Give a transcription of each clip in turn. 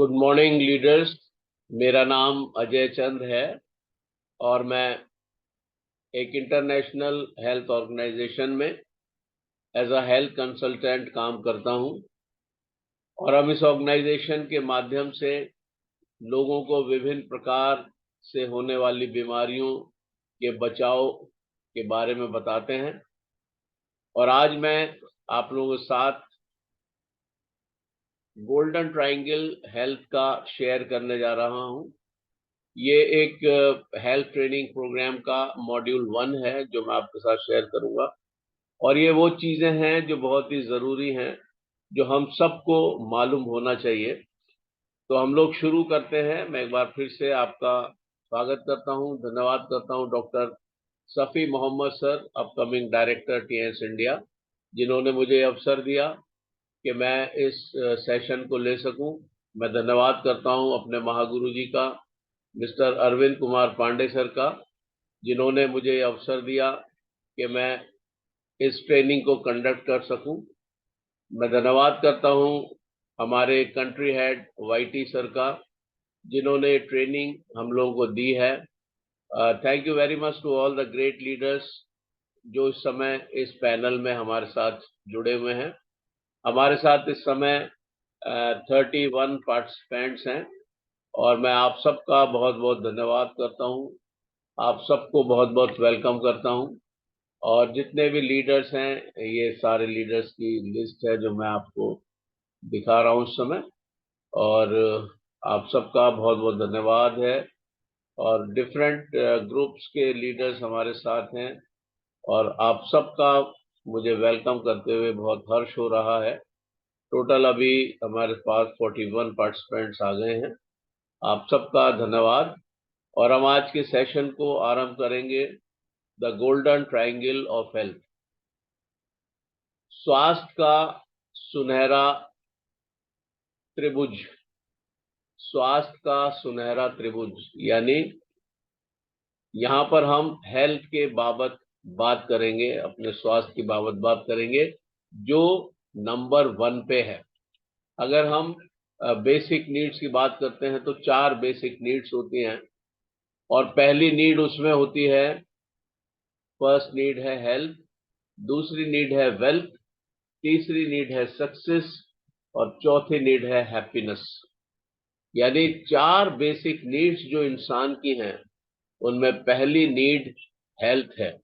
Good morning leaders. मेरा नाम अजय चंद है और मैं एक इंटरनेशनल हेल्थ ऑर्गेनाइजेशन में एज अ हेल्थ कंसल्टेंट काम करता हूं और हम इस ऑर्गेनाइजेशन के माध्यम से लोगों को विभिन्न प्रकार से होने वाली बीमारियों के बचाव के बारे में बताते हैं। और आज मैं आप लोगों के साथ गोल्डन ट्रायंगल हेल्थ का शेयर करने जा रहा हूं। ये एक हेल्थ ट्रेनिंग प्रोग्राम का मॉड्यूल 1 है जो मैं आपके साथ शेयर करूंगा। और ये वो चीजें हैं जो बहुत ही जरूरी हैं, जो हम सबको मालूम होना चाहिए। तो हम लोग शुरू करते हैं। मैं एक बार फिर से आपका स्वागत करता हूं, धन्यवाद करता हूं doctor Safi Mohammad sir, upcoming director Tiens India, जिन्होंने मुझे अवसर दिया कि मैं इस सेशन को ले सकूं। मैं धन्यवाद करता हूं अपने महागुरु जी का, मिस्टर अरविंद कुमार पांडे सर का, जिन्होंने मुझे अवसर दिया कि मैं इस ट्रेनिंग को कंडक्ट कर सकूं। मैं धन्यवाद करता हूं हमारे कंट्री हेड वाईटी सर का, जिन्होंने ट्रेनिंग हम लोगों को दी है। Thank you very much to all the great leaders जो इस समय इस पैनल में हमारे साथ जुड़े हुए हैं। हमारे साथ इस समय 31 पार्टिसिपेंट्स हैं और मैं आप सबका बहुत बहुत धन्यवाद करता हूं। आप सबको बहुत बहुत वेलकम करता हूं। और जितने भी लीडर्स हैं, ये सारे लीडर्स की लिस्ट है जो मैं आपको दिखा रहा हूं इस समय। और आप सबका बहुत बहुत धन्यवाद है। और डिफरेंट ग्रुप्स के लीडर्स हमारे साथ हैं और आप सबका मुझे वेलकम करते हुए बहुत हर्ष हो रहा है। टोटल अभी हमारे पास 41 पार्टिसिपेंट्स आ गए हैं। आप सबका धन्यवाद। और हम आज के सेशन को आरंभ करेंगे, the golden triangle of health. स्वास्थ्य का सुनहरा त्रिभुज। स्वास्थ्य का सुनहरा त्रिभुज यानी यहाँ पर हम हेल्थ के बाबत बात करेंगे, अपने स्वास्थ्य की बाबत बात करेंगे, जो नंबर 1 पे है। अगर हम बेसिक नीड्स की बात करते हैं तो 4 बेसिक नीड्स होती हैं। और पहली नीड उसमें होती है, फर्स्ट नीड है हेल्थ, दूसरी नीड है वेल्थ, तीसरी नीड है सक्सेस और चौथी नीड है हैप्पीनेस। यानी 4 बेसिक नीड्स जो इंसान की हैं, उनमें पहली नीड हेल्थ है।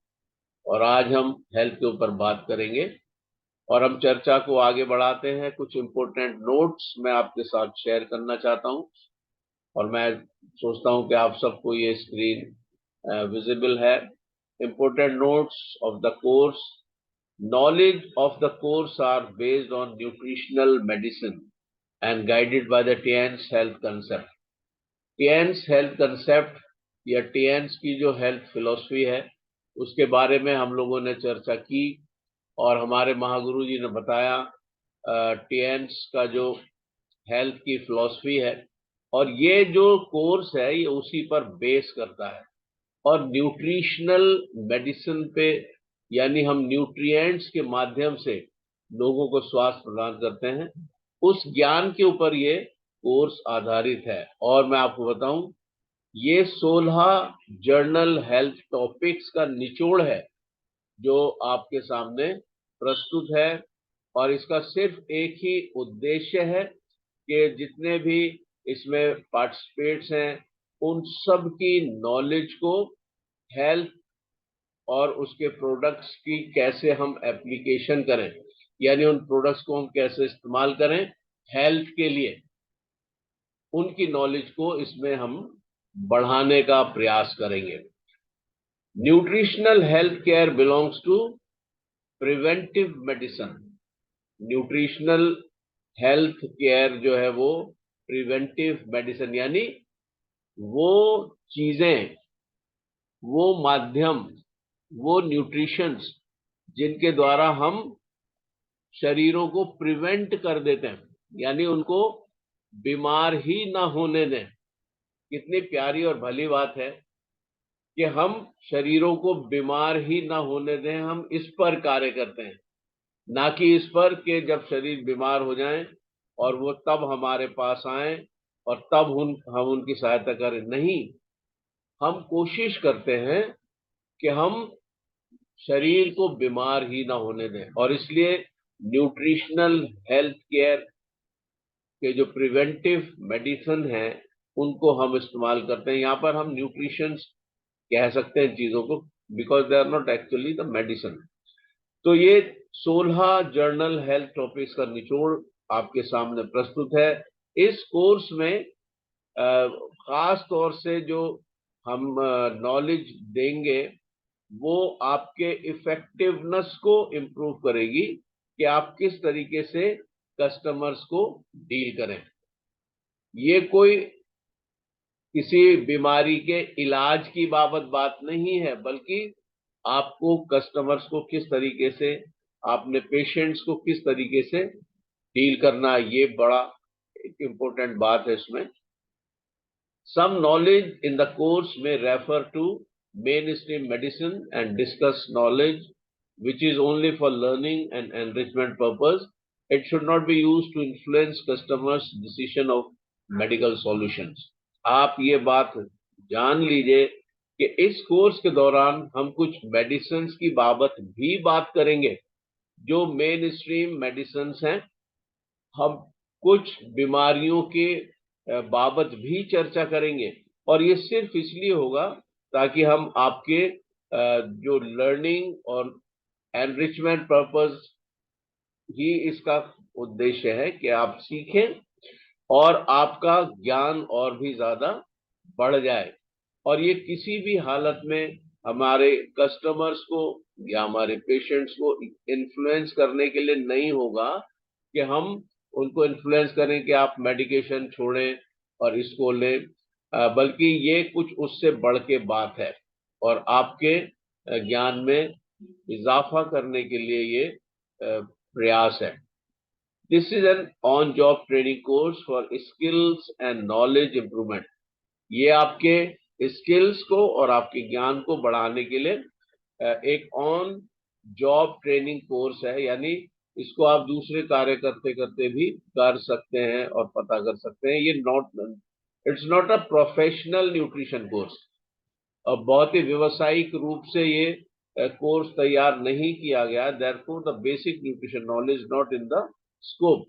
और आज हम हेल्थ के ऊपर बात करेंगे और हम चर्चा को आगे बढ़ाते हैं। कुछ इंपॉर्टेंट नोट्स मैं आपके साथ शेयर करना चाहता हूं और मैं सोचता हूं कि आप सबको ये स्क्रीन विजिबल है। Important notes of the course. Knowledge of the course are based on nutritional medicine and guided by the TN's health concept. TN's health concept या TN's की जो हेल्थ फिलॉसफी है, उसके बारे में हम लोगों ने चर्चा की और हमारे महागुरु जी ने बताया TN's का जो हेल्थ की फिलॉसफी है। और ये जो कोर्स है ये उसी पर बेस करता है और न्यूट्रिशनल मेडिसिन पे, यानी हम न्यूट्रिएंट्स के माध्यम से लोगों को स्वास्थ्य प्रदान करते हैं, उस ज्ञान के ऊपर ये कोर्स आधारित है। और मैं आपको बताऊं, ये 16 जर्नल हेल्थ टॉपिक्स का निचोड़ है जो आपके सामने प्रस्तुत है। और इसका सिर्फ एक ही उद्देश्य है कि जितने भी इसमें पार्टिसिपेट्स हैं, उन सब की नॉलेज को हेल्थ और उसके प्रोडक्ट्स की कैसे हम एप्लीकेशन करें, यानी उन प्रोडक्ट्स को हम कैसे इस्तेमाल करें हेल्थ के लिए, उनकी नॉलेज को इसमें हम बढ़ाने का प्रयास करेंगे। Nutritional health care belongs to preventive medicine. Nutritional health care जो है वो प्रिवेंटिव मेडिसिन, यानी वो चीजें, वो माध्यम, वो न्यूट्रिशंस जिनके द्वारा हम शरीरों को प्रिवेंट कर देते हैं, यानी उनको बीमार ही ना होने दें। कितनी प्यारी और भली बात है कि हम शरीरों को बीमार ही ना होने दें। हम इस पर कार्य करते हैं, ना कि इस पर कि जब शरीर बीमार हो जाए और वो तब हमारे पास आए और तब हम उनकी सहायता करें। नहीं, हम कोशिश करते हैं कि हम शरीर को बीमार ही ना होने दें, और इसलिए न्यूट्रिशनल हेल्थ केयर के जो प्रिवेंटिव मेडिसिन हैं उनको हम इस्तेमाल करते हैं। यहाँ पर हम न्यूट्रिशन कह सकते हैं चीजों को, because they are not actually the medicine. तो ये 16 जर्नल हेल्थ टॉपिक्स का निचोड़ आपके सामने प्रस्तुत है। इस कोर्स में खास तौर से जो हम नॉलेज देंगे वो आपके इफेक्टिवनेस को इम्प्रूव करेगी कि आप किस तरीके से कस्टमर्स को डील करें। ये कोई किसी बीमारी के इलाज की बाबत बात नहीं है, बल्कि आपको कस्टमर्स को किस तरीके से, आपने पेशेंट्स को किस तरीके से डील करना है, ये बड़ा एक इम्पोर्टेंट बात है इसमें। Some knowledge in the course may refer to mainstream medicine and discuss knowledge which is only for learning and enrichment purpose. It should not be used to influence customers' decision of medical solutions. आप ये बात जान लीजिए कि इस course के दौरान हम कुछ मेडिसिन की बाबत भी बात करेंगे जो मेन स्ट्रीम मेडिसिन हैं। हम कुछ बीमारियों के बाबत भी चर्चा करेंगे, और ये सिर्फ इसलिए होगा ताकि हम आपके जो लर्निंग और एनरिचमेंट पर्पस ही इसका उद्देश्य है कि आप सीखें और आपका ज्ञान और भी ज्यादा बढ़ जाए। और ये किसी भी हालत में हमारे कस्टमर्स को या हमारे पेशेंट्स को इन्फ्लुएंस करने के लिए नहीं होगा कि हम उनको इन्फ्लुएंस करें कि आप मेडिकेशन छोड़ें और इसको लें, बल्कि ये कुछ उससे बढ़ के बात है और आपके ज्ञान में इजाफा करने के लिए ये प्रयास है। This is an on job training course for skills and knowledge improvement. ये आपके स्किल्स को और आपके ज्ञान को बढ़ाने के लिए एक ऑन जॉब ट्रेनिंग कोर्स है, यानी इसको आप दूसरे कार्य करते करते भी कर सकते हैं और पता कर सकते हैं। ये it's not a professional nutrition course, और बहुत ही व्यवसायिक रूप से ये कोर्स तैयार नहीं किया गया। Therefore the basic nutrition knowledge not in the scope,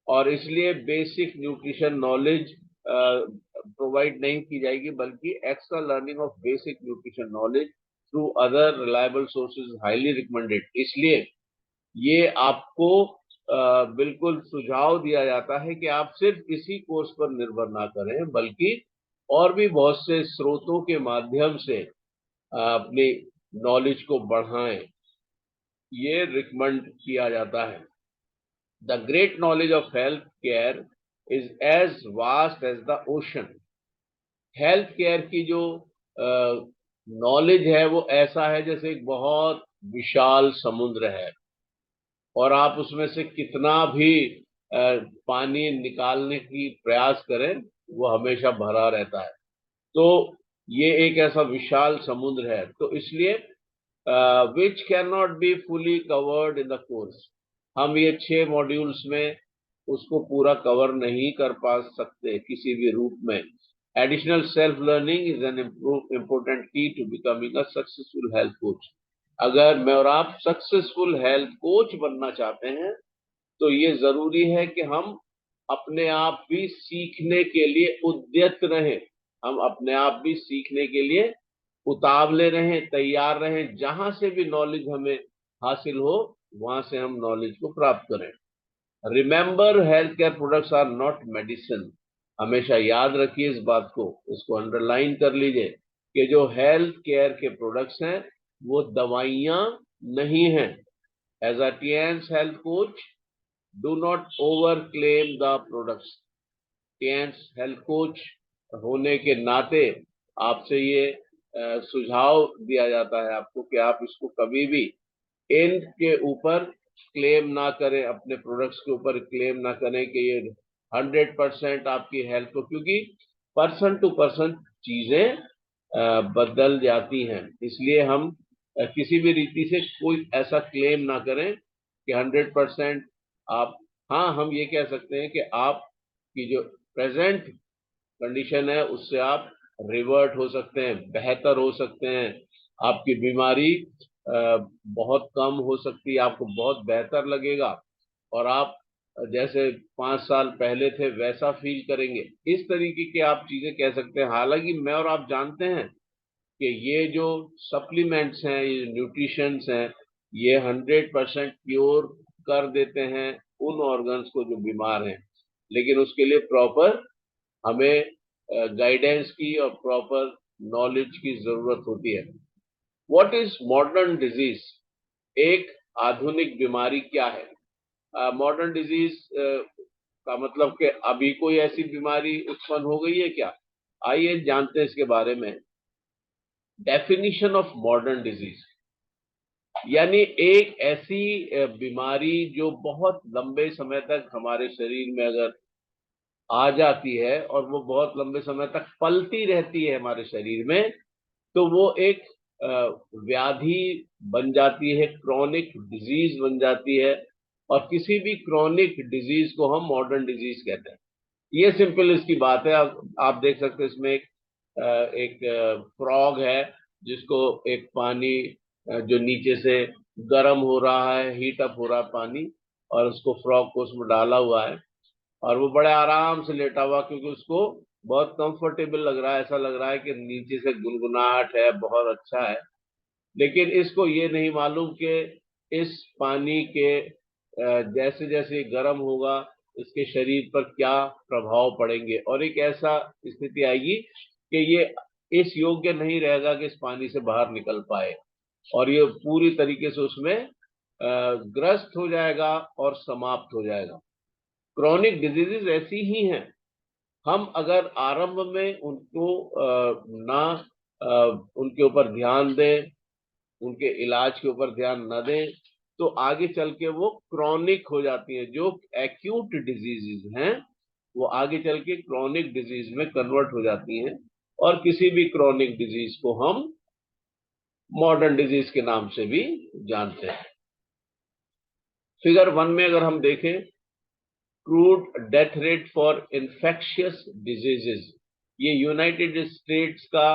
और इसलिए बेसिक न्यूट्रिशन नॉलेज प्रोवाइड नहीं की जाएगी, बल्कि extra learning of basic nutrition knowledge through other reliable sources highly recommended. इसलिए ये आपको बिल्कुल सुझाव दिया जाता है कि आप सिर्फ इसी कोर्स पर निर्भर ना करें, बल्कि और भी बहुत से स्रोतों के माध्यम से अपनी नॉलेज को बढ़ाएं, ये रिकमेंड किया जाता है। The great knowledge of health care is as vast as the ocean. Health care की जो नॉलेज है वो ऐसा है जैसे एक बहुत विशाल समुद्र है, और आप उसमें से कितना भी पानी निकालने की प्रयास करें वो हमेशा भरा रहता है। तो ये एक ऐसा विशाल समुद्र है, तो इसलिए which can not be fully covered in the course. हम ये 6 मॉड्यूल्स में उसको पूरा कवर नहीं कर पा सकते किसी भी रूप में। Additional self learning is an important key to becoming a successful health coach. अगर मैं और आप सक्सेसफुल हेल्थ कोच बनना चाहते हैं तो ये जरूरी है कि हम अपने आप भी सीखने के लिए उद्यत रहें, हम अपने आप भी सीखने के लिए उतावले रहें, तैयार रहें। जहां से भी नॉलेज हमें हासिल हो वहां से हम नॉलेज को प्राप्त करें। Remember, health care products are not medicine. हमेशा याद रखिए इस बात को, इसको अंडरलाइन कर लीजिए कि जो हेल्थ केयर के प्रोडक्ट्स हैं वो दवाइयां नहीं हैं। As a Tiens health coach, do not over claim the products. Tiens health coach होने के नाते आपसे ये सुझाव दिया जाता है आपको कि आप इसको कभी भी इनके ऊपर क्लेम ना करें, अपने प्रोडक्ट्स के ऊपर क्लेम ना करें कि ये 100% आपकी हेल्थ को, क्योंकि पर्सन टू पर्सन चीजें बदल जाती हैं। इसलिए हम किसी भी रीति से कोई ऐसा क्लेम ना करें कि 100% आप, हाँ हम ये कह सकते हैं कि आपकी जो प्रेजेंट कंडीशन है उससे आप रिवर्ट हो सकते हैं, बेहतर हो सकते हैं, आपकी बीमारी बहुत कम हो सकती है, आपको बहुत बेहतर लगेगा और आप जैसे 5 साल पहले थे वैसा फील करेंगे। इस तरीके की आप चीजें कह सकते हैं। हालांकि मैं और आप जानते हैं कि ये जो सप्लीमेंट्स हैं, ये न्यूट्रिशंस हैं, ये 100% क्योर कर देते हैं उन ऑर्गन्स को जो बीमार हैं, लेकिन उसके लिए प्रॉपर हमें गाइडेंस की और प्रॉपर नॉलेज की जरूरत होती है। What is modern disease? एक आधुनिक बीमारी क्या है? मॉडर्न डिजीज का मतलब कि अभी कोई ऐसी बीमारी उत्पन्न हो गई है क्या? आइए जानते हैं इसके बारे में। डेफिनेशन ऑफ मॉडर्न डिजीज यानी एक ऐसी बीमारी जो बहुत लंबे समय तक हमारे शरीर में अगर आ जाती है और वो बहुत लंबे समय तक पलती रहती है हमारे शरीर में, तो वो एक अ, व्याधि बन जाती है, क्रॉनिक डिजीज बन जाती है। और किसी भी क्रॉनिक डिजीज को हम मॉडर्न डिजीज कहते हैं। ये सिंपल इसकी बात है। आप देख सकते हैं इसमें एक फ्रॉग है जिसको एक पानी जो नीचे से गर्म हो रहा है, हीट अप हो रहा है पानी, और उसको फ्रॉग को उसमें डाला हुआ है और वो बड़े आराम से लेटा हुआ, क्योंकि उसको बहुत कंफर्टेबल लग रहा है, ऐसा लग रहा है कि नीचे से गुनगुनाहट है, बहुत अच्छा है। लेकिन इसको ये नहीं मालूम कि इस पानी के जैसे जैसे गर्म होगा इसके शरीर पर क्या प्रभाव पड़ेंगे, और एक ऐसा स्थिति आएगी कि ये इस योग्य नहीं रहेगा कि इस पानी से बाहर निकल पाए, और ये पूरी तरीके से उसमें ग्रस्त हो जाएगा और समाप्त हो जाएगा। क्रॉनिक डिजीजेस ऐसी ही हैं। हम अगर आरंभ में उनको ना उनके ऊपर ध्यान दें, उनके इलाज के ऊपर ध्यान न दें, तो आगे चल के वो क्रॉनिक हो जाती हैं। जो एक्यूट डिजीजेज हैं वो आगे चल के क्रॉनिक डिजीज में कन्वर्ट हो जाती हैं, और किसी भी क्रॉनिक डिजीज को हम मॉडर्न डिजीज के नाम से भी जानते हैं। फिगर 1 में अगर हम देखें, crude death rate for infectious diseases, ये यूनाइटेड स्टेट्स का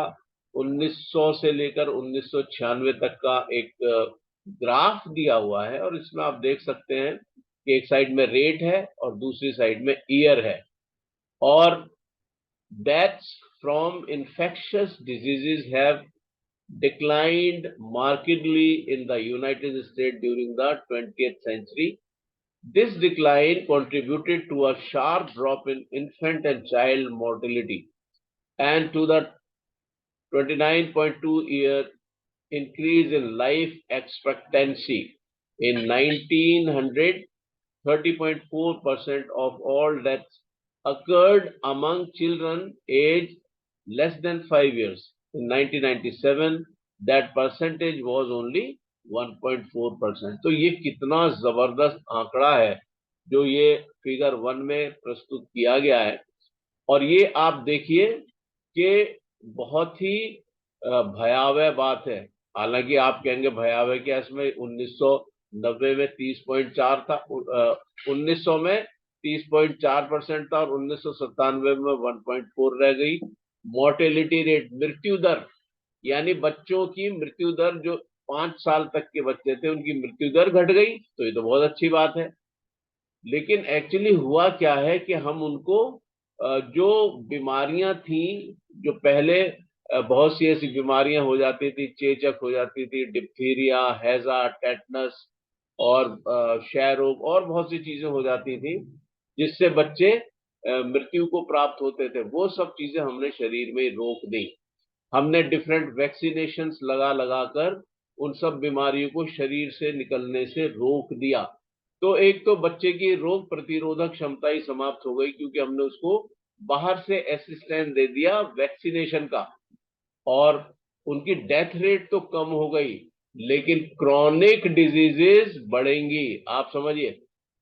1900 से लेकर 1996 तक का एक ग्राफ दिया हुआ है, और इसमें आप देख सकते हैं कि एक साइड में रेट है और दूसरी साइड में ईयर है। और deaths from infectious diseases have declined markedly in the United States during the 20th century. This decline contributed to a sharp drop in infant and child mortality and to the 29.2-year increase in life expectancy. In 1900, 30.4% of all deaths occurred among children aged less than 5 years. In 1997, that percentage was only 1.4%. तो ये कितना जबरदस्त आंकड़ा है जो ये figure 1 में प्रस्तुत किया गया है। और ये आप देखिए कि बहुत ही भयावह बात है। हालांकि आप कहेंगे भयावह क्या, इसमें 1990 में 30.4 था, 1900 में 30.4% था, और 1997 में 1.4 रह गई। मोर्टेलिटी रेट, मृत्यु दर, यानी बच्चों की मृत्यु दर, जो 5 साल तक के बच्चे थे उनकी मृत्यु दर घट गई, तो ये तो बहुत अच्छी बात है। लेकिन एक्चुअली हुआ क्या है कि हम उनको जो बीमारियां थी, जो पहले बहुत सी ऐसी बीमारियां हो जाती थी, चेचक हो जाती थी, डिप्थीरिया, हैजा, टेटनस और क्षय रोग, और बहुत सी चीजें हो जाती थी जिससे बच्चे मृत्यु को प्राप्त होते थे, वो सब चीजें हमने शरीर में रोक दी। हमने डिफरेंट वैक्सीनेशंस लगा लगा कर उन सब बीमारियों को शरीर से निकलने से रोक दिया। तो एक तो बच्चे की रोग प्रतिरोधक क्षमता ही समाप्त हो गई, क्योंकि हमने उसको बाहर से असिस्टेंस दे दिया वैक्सीनेशन का, और उनकी डेथ रेट तो कम हो गई, लेकिन क्रॉनिक डिजीजेस बढ़ेंगी। आप समझिए,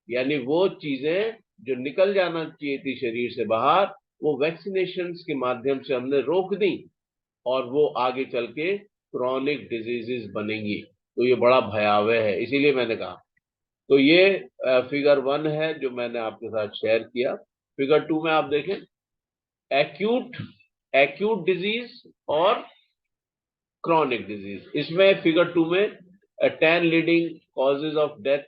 यानी वो चीजें जो निकल जाना चाहिए थी शरीर से बाहर, वो वैक्सीनेशन के माध्यम से हमने रोक दी, और वो आगे चल के क्रॉनिक डिजीजेस बनेंगी। तो ये बड़ा भयावह है, इसीलिए मैंने कहा। तो ये फिगर 1 है जो मैंने आपके साथ शेयर किया। फिगर 2 में आप देखें, एक्यूट एक्यूट डिजीज और क्रॉनिक डिजीज। इसमें फिगर 2 में 10 leading causes of death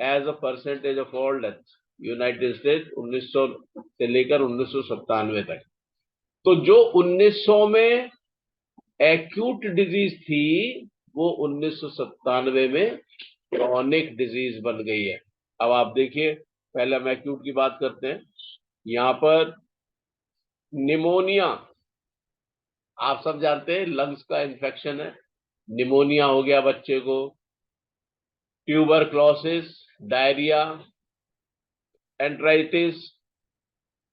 as a percentage of all death United State 1900 से लेकर 1997 तक। तो जो 1900 में एक्यूट डिजीज थी, वो 1997 में क्रॉनिक डिजीज बन गई है। अब आप देखिए, पहले हम एक्यूट की बात करते हैं। यहां पर निमोनिया, आप सब जानते हैं लंग्स का इन्फेक्शन है, निमोनिया हो गया बच्चे को, tuberculosis, diarrhoea, enteritis,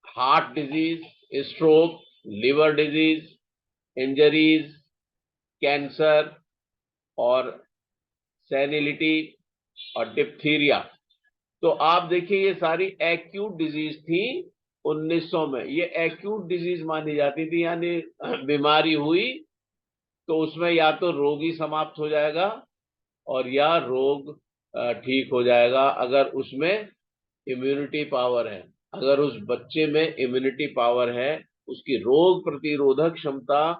heart disease, stroke, liver disease, injuries, cancer और सेनिलिटी और डिप्थीरिया। तो आप देखिए ये सारी एक्यूट डिजीज थी 1900 में। ये एक्यूट डिजीज मानी जाती थी, यानी बीमारी हुई तो उसमें या तो रोग ही समाप्त हो जाएगा और या रोग ठीक हो जाएगा अगर उसमें इम्यूनिटी पावर है। अगर उस बच्चे में इम्यूनिटी पावर है, उसकी रोग प्रतिरोधक क्षमता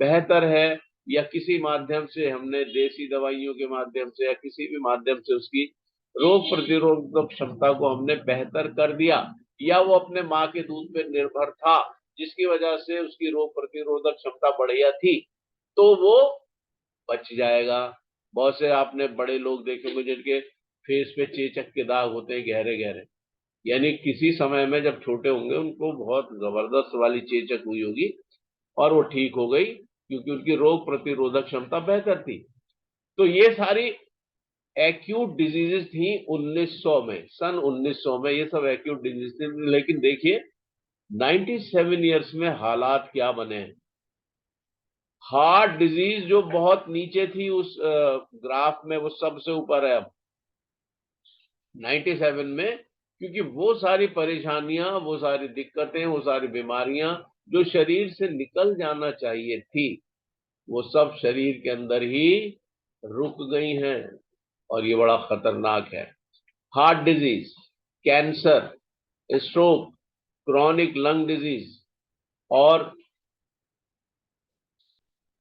बेहतर है, या किसी माध्यम से हमने देसी दवाइयों के माध्यम से या किसी भी माध्यम से उसकी रोग प्रतिरोधक क्षमता को हमने बेहतर कर दिया, या वो अपने माँ के दूध पर निर्भर था जिसकी वजह से उसकी रोग प्रतिरोधक क्षमता बढ़िया थी, तो वो बच जाएगा। बहुत से आपने बड़े लोग देखे होंगे जिनके फेस पे चेचक के दाग होते हैं, गहरे गहरे, यानी किसी समय में जब छोटे होंगे उनको बहुत जबरदस्त वाली चेचक हुई होगी और वो ठीक हो गई क्योंकि उनकी रोग प्रतिरोधक क्षमता बेहतर थी। तो ये सारी एक्यूट डिजीजेस थी 1900 में, सन 1900 में ये सब एक्यूट डिजीज थी। लेकिन देखिए 97 ईयर्स में हालात क्या बने हैं। हार्ट डिजीज जो बहुत नीचे थी उस ग्राफ में, वो सबसे ऊपर है अब 97 में, क्योंकि वो सारी परेशानियां, वो सारी दिक्कतें, वो सारी बीमारियां जो शरीर से निकल जाना चाहिए थी, वो सब शरीर के अंदर ही रुक गई हैं और ये बड़ा खतरनाक है। Heart disease, cancer, stroke, chronic lung disease और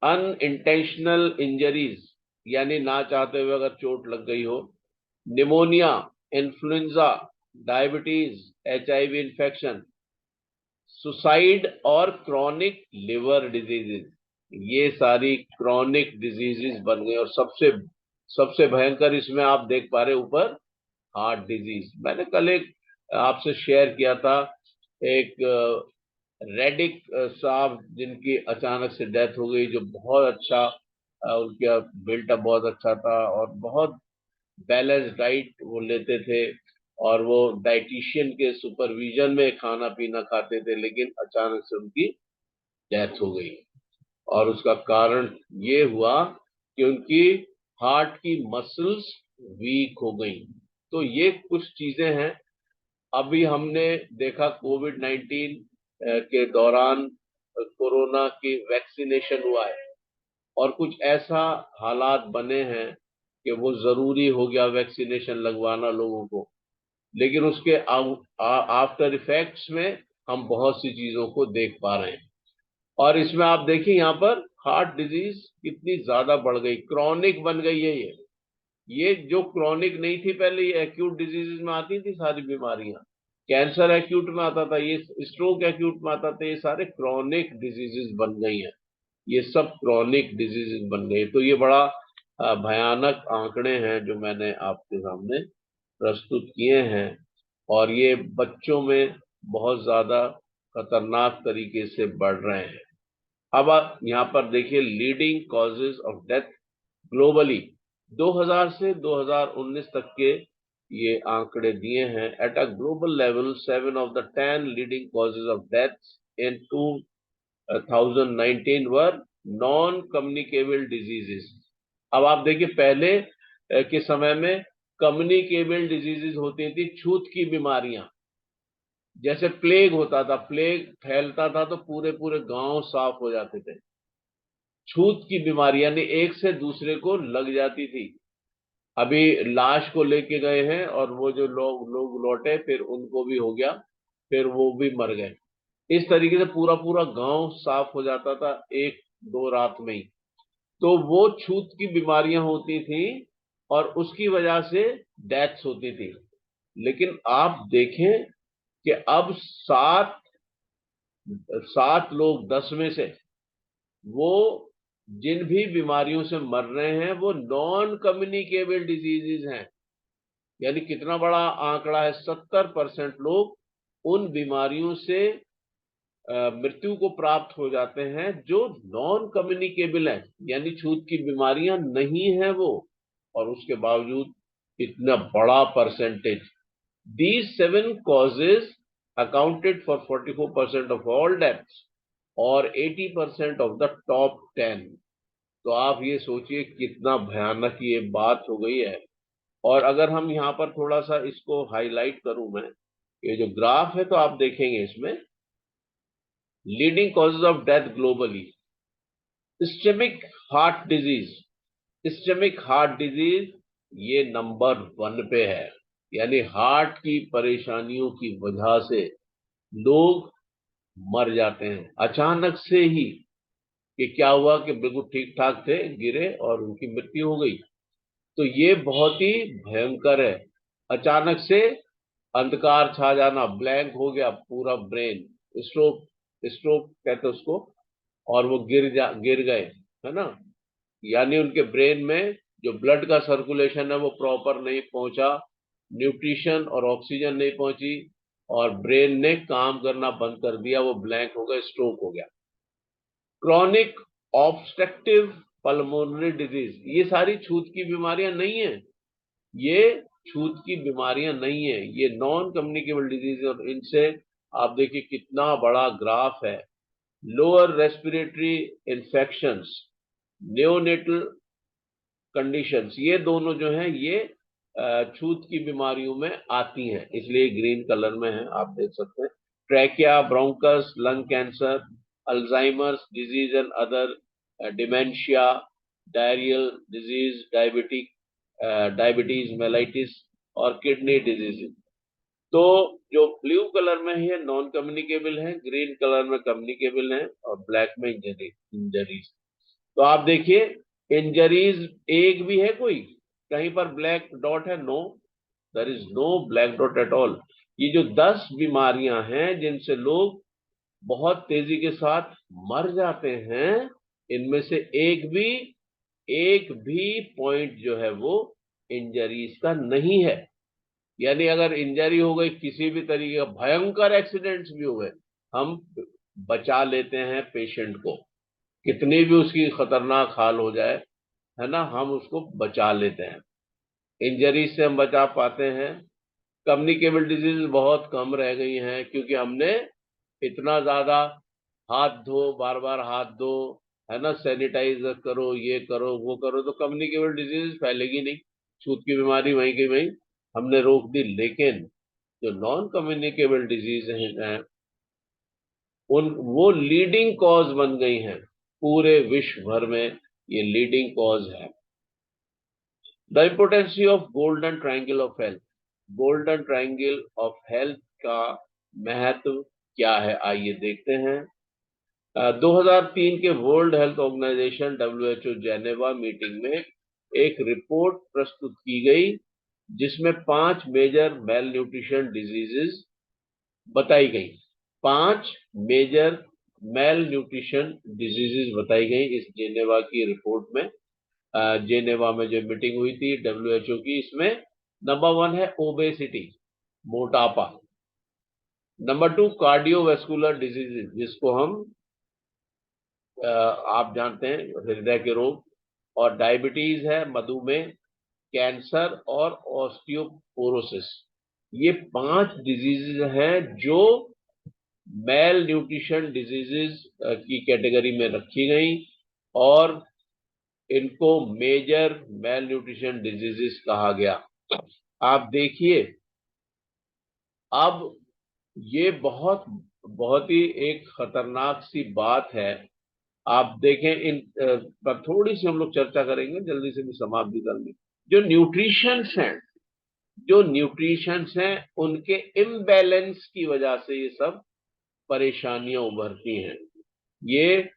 अनइंटेंशनल इंजरीज, यानी ना चाहते हुए अगर चोट लग गई हो, pneumonia, influenza, diabetes, HIV infection, suicide और क्रॉनिक लिवर डिजीजेज, ये सारी क्रॉनिक डिजीजेज बन गई। और सबसे सबसे भयंकर इसमें आप देख पा रहे ऊपर, हार्ट डिजीज। मैंने कल एक आपसे शेयर किया था, एक रेडिक साहब जिनकी अचानक से डेथ हो गई, जो बहुत अच्छा उनका बिल्टअप बहुत अच्छा था और बहुत बैलेंस डाइट वो लेते थे और वो डाइटिशियन के सुपरविजन में खाना पीना खाते थे, लेकिन अचानक से उनकी डेथ हो गई। और उसका कारण ये हुआ कि उनकी हार्ट की मसल्स वीक हो गई। तो ये कुछ चीजें हैं। अभी हमने देखा कोविड-19 के दौरान कोरोना की वैक्सीनेशन हुआ है और कुछ ऐसा हालात बने हैं कि वो जरूरी हो गया वैक्सीनेशन लगवाना लोगों को, लेकिन उसके आफ्टर इफेक्ट्स में हम बहुत सी चीजों को देख पा रहे हैं। और इसमें आप देखिए यहाँ पर हार्ट डिजीज कितनी ज्यादा बढ़ गई, क्रॉनिक बन गई है ये जो क्रॉनिक नहीं थी पहले, ये एक्यूट डिजीजेज में आती थी सारी बीमारियां। कैंसर एक्यूट में आता था, ये स्ट्रोक एक्यूट में आता था, ये सारे क्रॉनिक डिजीजेज बन गई हैं। ये सब क्रॉनिक डिजीजेज बन गई। तो ये बड़ा भयानक आंकड़े हैं जो मैंने आपके सामने प्रस्तुत किए हैं, और ये बच्चों में बहुत ज्यादा खतरनाक तरीके से बढ़ रहे हैं। अब आप यहाँ पर देखिए leading causes of death globally, 2000 से 2019 तक के ये आंकड़े दिए हैं। At a global level 7 of the 10 leading causes of death in 2019 were non communicable diseases. अब आप देखिए पहले के समय में कम्युनिकेबल डिजीजेस होती थी, छूत की बीमारियां, जैसे प्लेग होता था, प्लेग फैलता था तो पूरे पूरे गांव साफ हो जाते थे। छूत की बीमारी यानी एक से दूसरे को लग जाती थी। अभी लाश को लेके गए हैं और वो जो लोग लोग लौटे फिर उनको भी हो गया। फिर वो भी मर गए। इस तरीके से पूरा पूरा गांव साफ हो जाता था एक दो रात में ही। तो वो छूत की बीमारियां होती थी और उसकी वजह से डेथ्स होती थी। लेकिन आप देखें कि अब सात सात लोग 10 में से वो जिन भी बीमारियों से मर रहे हैं वो नॉन कम्युनिकेबल डिजीजेज हैं। यानी कितना बड़ा आंकड़ा है, 70% लोग उन बीमारियों से मृत्यु को प्राप्त हो जाते हैं जो नॉन कम्युनिकेबल है, यानी छूत की बीमारियां नहीं है वो। और उसके बावजूद इतना बड़ा percentage. These 7 causes accounted for 44% of all deaths और 80% of the top 10। तो आप ये सोचिए कितना भयानक ये बात हो गई है। और अगर हम यहाँ पर थोड़ा सा इसको हाईलाइट करूं मैं, ये जो ग्राफ है तो आप देखेंगे इसमें leading causes of death globally. Systemic heart disease, systemic heart disease ये नंबर 1 पे है। यानी हार्ट की परेशानियों की वजह से लोग मर जाते हैं अचानक से ही। कि क्या हुआ कि बिल्कुल ठीक ठाक थे, गिरे और उनकी मृत्यु हो गई। तो ये बहुत ही भयंकर है। अचानक से अंधकार छा जाना, ब्लैंक हो गया पूरा ब्रेन, स्ट्रोक, स्ट्रोक कहते हैं उसको। और वो गिर गए, है ना। यानी उनके ब्रेन में जो ब्लड का सर्कुलेशन है वो प्रॉपर नहीं पहुंचा, न्यूट्रिशन और ऑक्सीजन नहीं पहुंची, और ब्रेन ने काम करना बंद कर दिया, वो ब्लैंक हो गया, स्ट्रोक हो गया। क्रॉनिक ऑब्स्ट्रक्टिव पल्मोनरी डिजीज, ये सारी छूत की बीमारियां नहीं है। ये छूत की बीमारियां नहीं है, ये नॉन कम्युनिकेबल डिजीज है। और इनसे आप देखिए कितना बड़ा ग्राफ है। Lower respiratory infections, neonatal conditions, ये दोनों जो हैं ये छूत की बीमारियों में आती हैं, इसलिए ग्रीन कलर में है, आप देख सकते हैं। Trachea, bronchus, lung cancer, Alzheimer's disease and other dementia, diarrhoeal disease, diabetes mellitus और किडनी डिजीज। तो जो ब्लू कलर में है नॉन कम्युनिकेबल है, ग्रीन कलर में कम्युनिकेबल है, और ब्लैक में इंजरीज। तो आप देखिए इंजरीज एक भी है कोई, कहीं पर ब्लैक डॉट है? No, there is no black dot at all. ये जो 10 बीमारियां हैं जिनसे लोग बहुत तेजी के साथ मर जाते हैं, इनमें से एक भी पॉइंट जो है वो इंजरीज का नहीं है। यानी अगर इंजरी हो गई, किसी भी तरीके का भयंकर एक्सीडेंट्स भी हो गए, हम बचा लेते हैं पेशेंट को, कितनी भी उसकी खतरनाक हाल हो जाए, है ना, हम उसको बचा लेते हैं। इंजरी से हम बचा पाते हैं। कम्युनिकेबल डिजीज बहुत कम रह गई हैं क्योंकि हमने इतना ज्यादा हाथ धो, बार बार हाथ धो, है ना, सैनिटाइज करो, ये करो वो करो, तो कम्युनिकेबल डिजीज फैलेगी नहीं। छूत की बीमारी वहीं की वहीं हमने रोक दी। लेकिन जो नॉन कम्युनिकेबल डिजीज हैं उन वो लीडिंग कॉज बन गई हैं पूरे विश्व भर में, ये लीडिंग कॉज है। The importance of golden triangle of health. Golden triangle of health का महत्व क्या है, आइए देखते हैं। 2003 के World Health Organization WHO Geneva meeting में एक रिपोर्ट प्रस्तुत की गई जिसमें 5 मेजर मेल न्यूट्रिशन डिजीजेस बताई गई। 5 मेजर मेल न्यूट्रिशन डिजीजेस बताई गई इस जेनेवा की रिपोर्ट में। जेनेवा में जो मीटिंग हुई थी WHO की, इसमें नंबर 1 है ओबेसिटी, मोटापा। नंबर 2 कार्डियोवैस्कुलर डिजीजेस, जिसको हम आप जानते हैं हृदय के रोग, और डायबिटीज है, मधुमेह, कैंसर और ऑस्टियोपोरोसिस। ये 5 डिजीजेज हैं जो मेल न्यूट्रिशन डिजीजेज की कैटेगरी में रखी गई, और इनको मेजर मेल न्यूट्रिशन डिजीजेस कहा गया। आप देखिए अब ये बहुत बहुत ही एक खतरनाक सी बात है। आप देखें इन पर थोड़ी सी हम लोग चर्चा करेंगे, जल्दी से भी समाप्त भी करेंगे। जो न्यूट्रिशंस हैं, जो न्यूट्रिशंस हैं उनके इम्बैलेंस की वजह से ये सब परेशानियां उभरती हैं। ये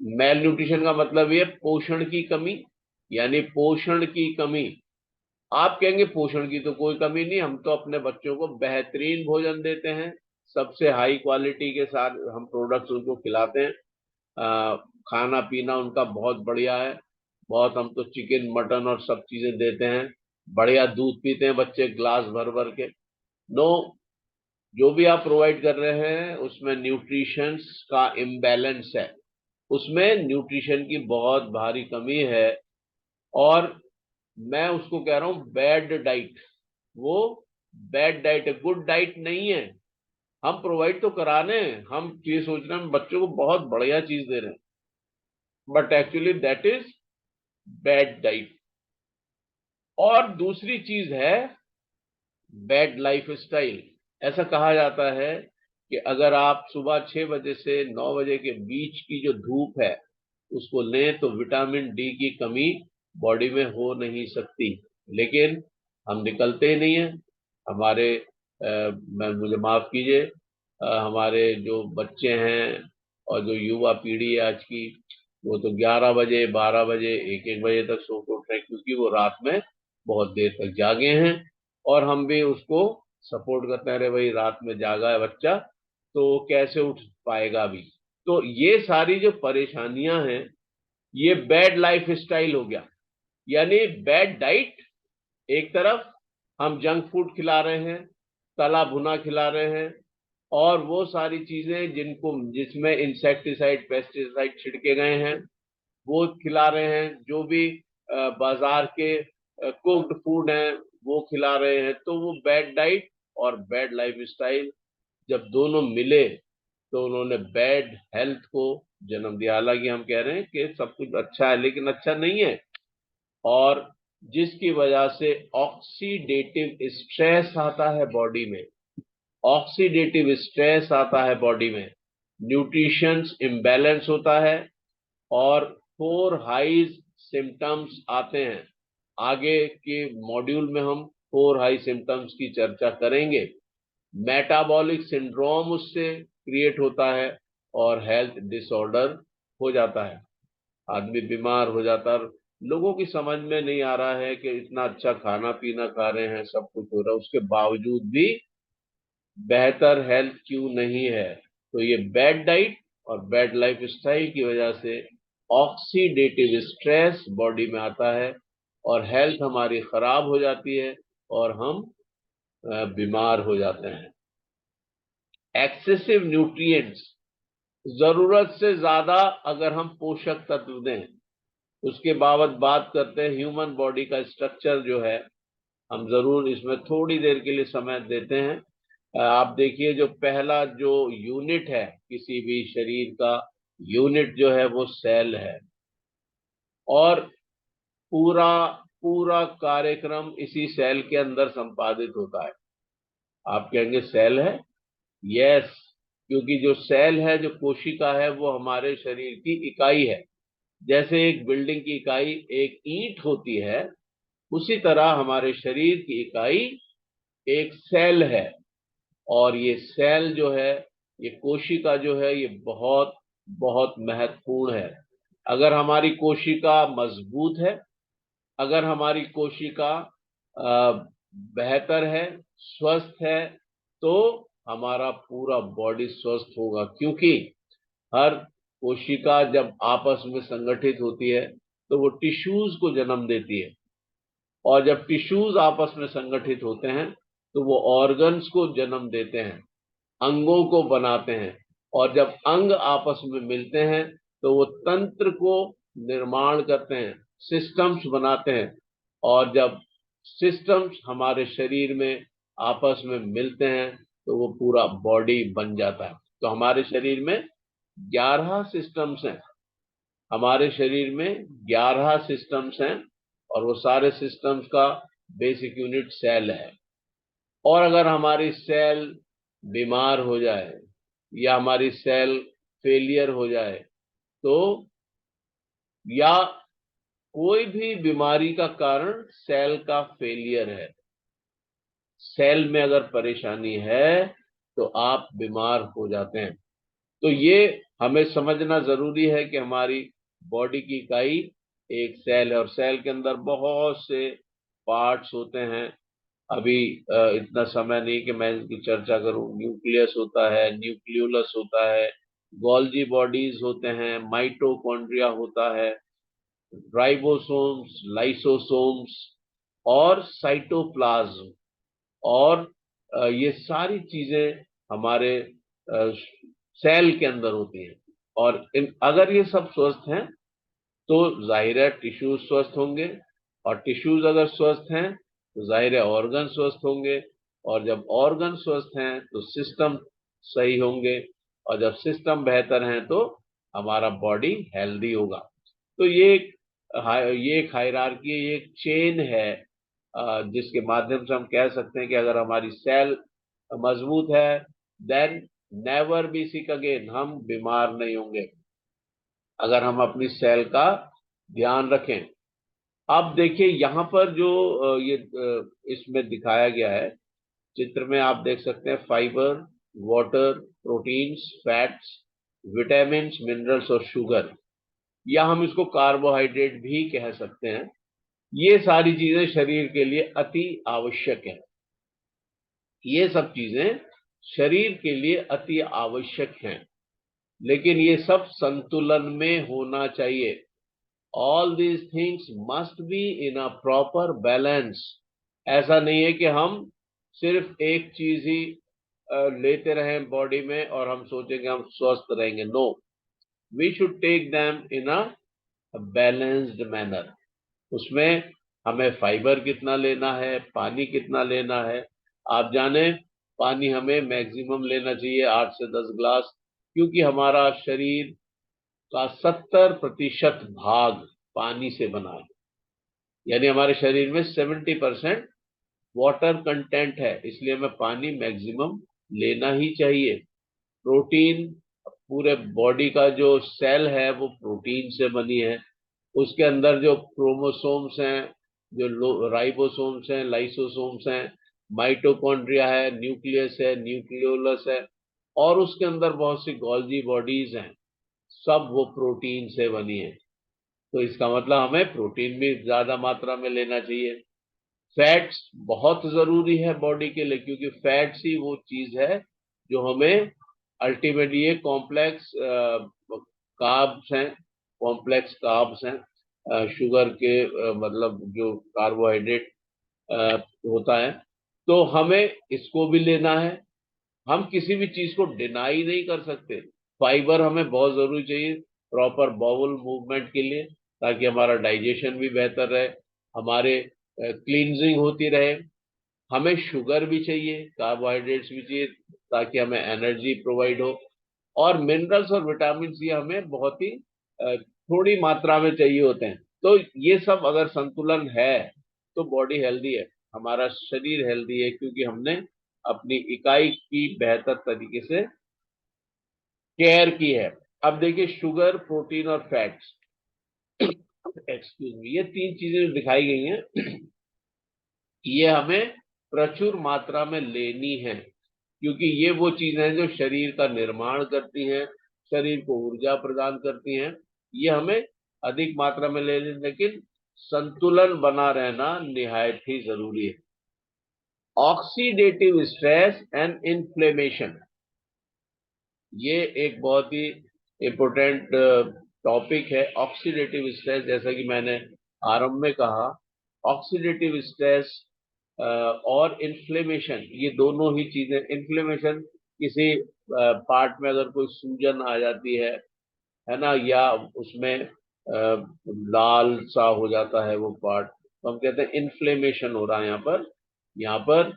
मेल न्यूट्रिशन का मतलब ये पोषण की कमी, यानी पोषण की कमी। आप कहेंगे पोषण की तो कोई कमी नहीं, हम तो अपने बच्चों को बेहतरीन भोजन देते हैं, सबसे हाई क्वालिटी के साथ हम प्रोडक्ट्स उनको खिलाते हैं। अ, खाना पीना उनका बहुत बढ़िया है, बहुत, हम तो चिकन मटन और सब चीजें देते हैं, बढ़िया दूध पीते हैं बच्चे ग्लास भर भर के। नो, जो भी आप प्रोवाइड कर रहे हैं उसमें न्यूट्रिशंस का इम्बैलेंस है, उसमें न्यूट्रिशन की बहुत भारी कमी है। और मैं उसको कह रहा हूं बैड डाइट। वो बैड डाइट है, गुड डाइट नहीं है। हम प्रोवाइड तो करा रहे हैं, हम ये सोच रहे हैं हम बच्चों को बहुत बढ़िया चीज दे रहे हैं, but actually that is bad diet. और दूसरी चीज है बैड लाइफ स्टाइल। ऐसा कहा जाता है कि अगर आप सुबह 6 बजे से 9 बजे के बीच की जो धूप है उसको लें तो विटामिन डी की कमी बॉडी में हो नहीं सकती, लेकिन हम निकलते ही नहीं है। हमारे मुझे माफ कीजिए, हमारे जो बच्चे हैं और जो युवा पीढ़ी है आज की, वो तो 11 बजे 12 बजे 1 1 बजे तक सो के उठ रहे हैं, क्योंकि वो रात में बहुत देर तक जागे हैं। और हम भी उसको सपोर्ट करते हैं, अरे भाई रात में जागा है बच्चा तो वो कैसे उठ पाएगा भी। तो ये सारी जो परेशानियां हैं, ये बैड लाइफ स्टाइल हो गया, यानी बैड डाइट। एक तरफ हम जंक फूड खिला रहे हैं, तला भुना खिला रहे हैं, और वो सारी चीजें जिनको जिसमें इंसेक्टिसाइड पेस्टिसाइड छिड़के गए हैं वो खिला रहे हैं, जो भी बाजार के कुक्ड फूड हैं वो खिला रहे हैं। तो वो बैड डाइट और बैड लाइफ स्टाइल जब दोनों मिले तो उन्होंने बैड हेल्थ को जन्म दिया। हालांकि हम कह रहे हैं कि सब कुछ अच्छा है, लेकिन अच्छा नहीं है। और जिसकी वजह से ऑक्सीडेटिव स्ट्रेस आता है बॉडी में, ऑक्सीडेटिव स्ट्रेस आता है बॉडी में, न्यूट्रिशंस इम्बैलेंस होता है, और 4 हाइज सिम्टम्स आते हैं। आगे के मॉड्यूल में हम 4 हाई सिम्टम्स की चर्चा करेंगे। मेटाबॉलिक सिंड्रोम उससे क्रिएट होता है और हेल्थ डिसऑर्डर हो जाता है, आदमी बीमार हो जाता है। लोगों की समझ में नहीं आ रहा है कि इतना अच्छा खाना पीना खा रहे हैं, सब कुछ हो रहा है, उसके बावजूद भी बेहतर हेल्थ क्यों नहीं है। तो ये बैड डाइट और बैड लाइफ स्टाइल की वजह से ऑक्सीडेटिव स्ट्रेस बॉडी में आता है और हेल्थ हमारी खराब हो जाती है और हम बीमार हो जाते हैं। एक्सेसिव न्यूट्रिएंट्स, जरूरत से ज्यादा अगर हम पोषक तत्व दें, उसके बाबत बात करते हैं ह्यूमन बॉडी का स्ट्रक्चर जो है, हम जरूर इसमें थोड़ी देर के लिए समय देते हैं। आप देखिए जो पहला जो यूनिट है किसी भी शरीर का, यूनिट जो है वो सेल है, और पूरा पूरा कार्यक्रम इसी सेल के अंदर संपादित होता है। आप कहेंगे सेल है, यस, क्योंकि जो सेल है, जो कोशिका है, वो हमारे शरीर की इकाई है। जैसे एक बिल्डिंग की इकाई एक ईंट होती है, उसी तरह हमारे शरीर की इकाई एक सेल है। और ये सेल जो है, ये कोशिका जो है, ये बहुत बहुत महत्वपूर्ण है। अगर हमारी कोशिका मजबूत है, अगर हमारी कोशिका बेहतर है, स्वस्थ है, तो हमारा पूरा बॉडी स्वस्थ होगा। क्योंकि हर कोशिका जब आपस में संगठित होती है तो वो टिश्यूज को जन्म देती है, और जब टिश्यूज आपस में संगठित होते हैं तो वो ऑर्गन्स को जन्म देते हैं, अंगों को बनाते हैं, और जब अंग आपस में मिलते हैं तो वो तंत्र को निर्माण करते हैं, सिस्टम्स बनाते हैं। और जब सिस्टम्स हमारे शरीर में आपस में मिलते हैं तो वो पूरा बॉडी बन जाता है। तो हमारे शरीर में 11 सिस्टम्स हैं, हमारे शरीर में 11 सिस्टम्स हैं, और वो सारे सिस्टम्स का बेसिक यूनिट सेल है। और अगर हमारी सेल बीमार हो जाए या हमारी सेल फेलियर हो जाए, तो या कोई भी बीमारी का कारण सेल का फेलियर है, सेल में अगर परेशानी है तो आप बीमार हो जाते हैं। तो ये हमें समझना जरूरी है कि हमारी बॉडी की इकाई एक सेल है और सेल के अंदर बहुत से पार्ट्स होते हैं। अभी इतना समय नहीं कि मैं इनकी चर्चा करूं। न्यूक्लियस होता है, न्यूक्लियोलस होता है, गोल्जी बॉडीज होते हैं, माइटोकॉन्ड्रिया होता है, राइबोसोम्स, लाइसोसोम्स और साइटोप्लाज्म। और ये सारी चीजें हमारे सेल के अंदर होती हैं। और अगर ये सब स्वस्थ हैं तो जाहिर है टिश्यूज स्वस्थ होंगे, और टिश्यूज अगर स्वस्थ हैं तो जाहिर है ऑर्गन स्वस्थ होंगे, और जब ऑर्गन स्वस्थ हैं तो सिस्टम सही होंगे, और जब सिस्टम बेहतर हैं तो हमारा बॉडी हेल्दी होगा। तो ये एक हायरार्की, ये एक चेन है जिसके माध्यम से हम कह सकते हैं कि अगर हमारी सेल मजबूत है, then never be sick again, हम बीमार नहीं होंगे अगर हम अपनी सेल का ध्यान रखें। अब देखिए यहाँ पर जो इसमें दिखाया गया है, चित्र में आप देख सकते हैं fibre, water, proteins, fats, vitamin, minerals और शुगर, या हम इसको कार्बोहाइड्रेट भी कह सकते हैं। ये सारी चीजें शरीर के लिए अति आवश्यक है। ये सब चीजें शरीर के लिए अति आवश्यक हैं, लेकिन ये सब संतुलन में होना चाहिए। All these things must be in a proper balance. ऐसा नहीं है कि हम सिर्फ एक चीज ही लेते रहें बॉडी में और हम सोचेंगे हम स्वस्थ रहेंगे। No, we should take them in a balanced manner. उसमें हमें फाइबर कितना लेना है, पानी कितना लेना है। आप जाने, पानी हमें मैक्सिमम लेना चाहिए 8 से 10 ग्लास, क्योंकि हमारा शरीर का 70% भाग पानी से बना है। यानी हमारे शरीर में 70% वाटर कंटेंट है, इसलिए हमें पानी मैक्सिमम लेना ही चाहिए। प्रोटीन, पूरे बॉडी का जो सेल है वो प्रोटीन से बनी है। उसके अंदर जो क्रोमोसोम्स हैं, जो राइबोसोम्स हैं, लाइसोसोम्स हैं, माइटोकॉन्ड्रिया है, न्यूक्लियस है, न्यूक्लियोलस है, और उसके अंदर बहुत सी गोल्जी बॉडीज हैं, सब वो प्रोटीन से बनी है। तो इसका मतलब हमें प्रोटीन भी ज्यादा मात्रा में लेना चाहिए। फैट्स बहुत जरूरी है बॉडी के लिए, क्योंकि फैट्स ही वो चीज है जो हमें अल्टीमेटली, ये कॉम्प्लेक्स कार्ब्स हैं, कॉम्प्लेक्स कार्ब्स हैं, शुगर के मतलब जो कार्बोहाइड्रेट होता है, तो हमें इसको भी लेना है। हम किसी भी चीज को डिनाई नहीं कर सकते। फाइबर हमें बहुत जरूरी चाहिए प्रॉपर बाउल मूवमेंट के लिए, ताकि हमारा डाइजेशन भी बेहतर रहे, हमारे क्लींजिंग होती रहे। हमें शुगर भी चाहिए, कार्बोहाइड्रेट्स भी चाहिए, ताकि हमें एनर्जी प्रोवाइड हो। और मिनरल्स और विटामिन ये हमें बहुत ही थोड़ी मात्रा में चाहिए होते हैं। तो ये सब अगर संतुलन है तो बॉडी हेल्दी है, हमारा शरीर हेल्दी है, क्योंकि हमने अपनी इकाई की बेहतर तरीके से केयर की है। अब देखिए, शुगर, प्रोटीन और फैट्स, एक्सक्यूज मी, ये तीन चीजें जो दिखाई गई हैं, ये हमें प्रचुर मात्रा में लेनी है, क्योंकि ये वो चीजें हैं जो शरीर का निर्माण करती हैं, शरीर को ऊर्जा प्रदान करती हैं। ये हमें अधिक मात्रा में लेनी, लेकिन संतुलन बना रहना निहायत ही जरूरी है। ऑक्सीडेटिव स्ट्रेस एंड इन्फ्लेमेशन, ये एक बहुत ही इम्पोर्टेंट टॉपिक है। ऑक्सीडेटिव स्ट्रेस, जैसा कि मैंने आरंभ में कहा, ऑक्सीडेटिव स्ट्रेस और इन्फ्लेमेशन, ये दोनों ही चीजें। इन्फ्लेमेशन, किसी पार्ट में अगर कोई सूजन आ जाती है ना, या उसमें लाल सा हो जाता है वो पार्ट, तो हम कहते हैं इन्फ्लेमेशन हो रहा है। यहाँ पर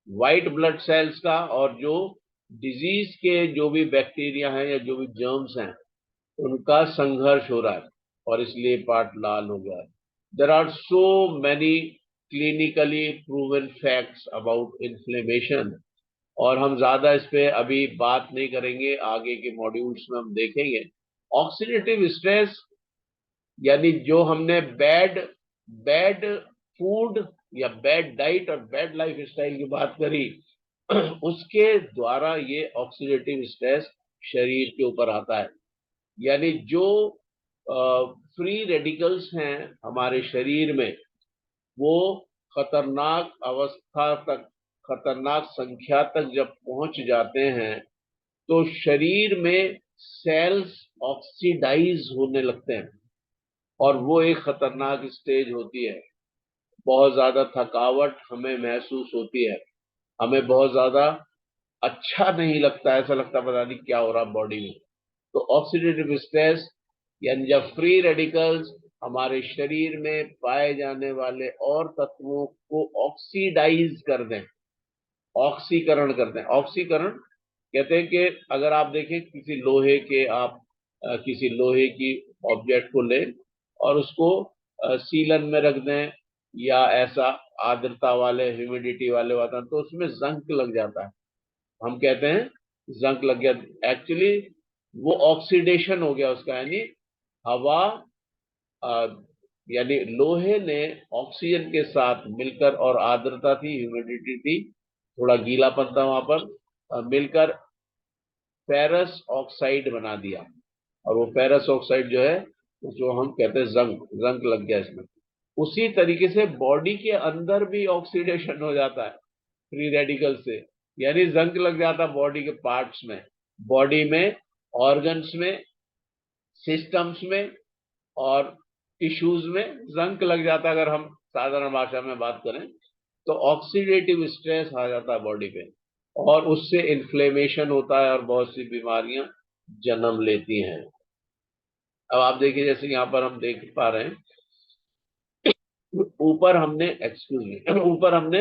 व्हाइट ब्लड सेल्स का, और जो डिजीज के जो भी बैक्टीरिया हैं या जो भी जर्म्स हैं, उनका संघर्ष हो रहा है, और इसलिए पार्ट लाल हो गया है। There are so many clinically proven facts about inflammation, और हम ज्यादा इस पे अभी बात नहीं करेंगे, आगे के मॉड्यूल्स में हम देखेंगे। ऑक्सीडेटिव स्ट्रेस यानी जो हमने बैड बैड फूड या बैड डाइट और बैड लाइफ स्टाइल की बात करी, उसके द्वारा ये ऑक्सीडेटिव स्ट्रेस शरीर के ऊपर आता है। यानी जो फ्री रेडिकल्स हैं हमारे शरीर में, वो खतरनाक अवस्था तक, खतरनाक संख्या तक जब पहुंच जाते हैं, तो शरीर में सेल्स ऑक्सीडाइज होने लगते हैं, और वो एक खतरनाक स्टेज होती है। बहुत ज्यादा थकावट हमें महसूस होती है, हमें बहुत ज्यादा अच्छा नहीं लगता, ऐसा लगता पता नहीं क्या हो रहा बॉडी में। तो ऑक्सीडेटिव स्ट्रेस यानी जब फ्री रेडिकल्स हमारे शरीर में पाए जाने वाले और तत्वों को ऑक्सीडाइज कर दें, ऑक्सीकरण कर दें। ऑक्सीकरण कहते हैं कि अगर आप देखें किसी लोहे के, आप किसी लोहे की ऑब्जेक्ट को लें और उसको सीलन में रख दें, या ऐसा आर्द्रता वाले, ह्यूमिडिटी वाले वातावरण, तो उसमें जंग लग जाता है। हम कहते हैं जंग लग गया, एक्चुअली वो ऑक्सीडेशन हो गया उसका। यानी हवा, अ, यानी लोहे ने ऑक्सीजन के साथ मिलकर, और आर्द्रता थी, ह्यूमिडिटी थी, थोड़ा गीलापन था वहां पर, मिलकर फेरस ऑक्साइड बना दिया। और वो फेरस ऑक्साइड जो है, जो हम कहते हैं जंग, जंग लग गया इसमें। उसी तरीके से बॉडी के अंदर भी ऑक्सीडेशन हो जाता है फ्री रेडिकल से, यानी जंग लग जाता है बॉडी के पार्ट्स में, बॉडी में, ऑर्गन्स में, सिस्टम्स में, और टिश्यूज में जंग लग जाता है। अगर हम साधारण भाषा में बात करें तो ऑक्सीडेटिव स्ट्रेस आ जाता है बॉडी पे, और उससे इन्फ्लेमेशन होता है और बहुत सी बीमारियां जन्म लेती हैं। अब आप देखिए, जैसे यहाँ पर हम देख पा रहे हैं, ऊपर हमने, एक्सक्यूज मी, ऊपर हमने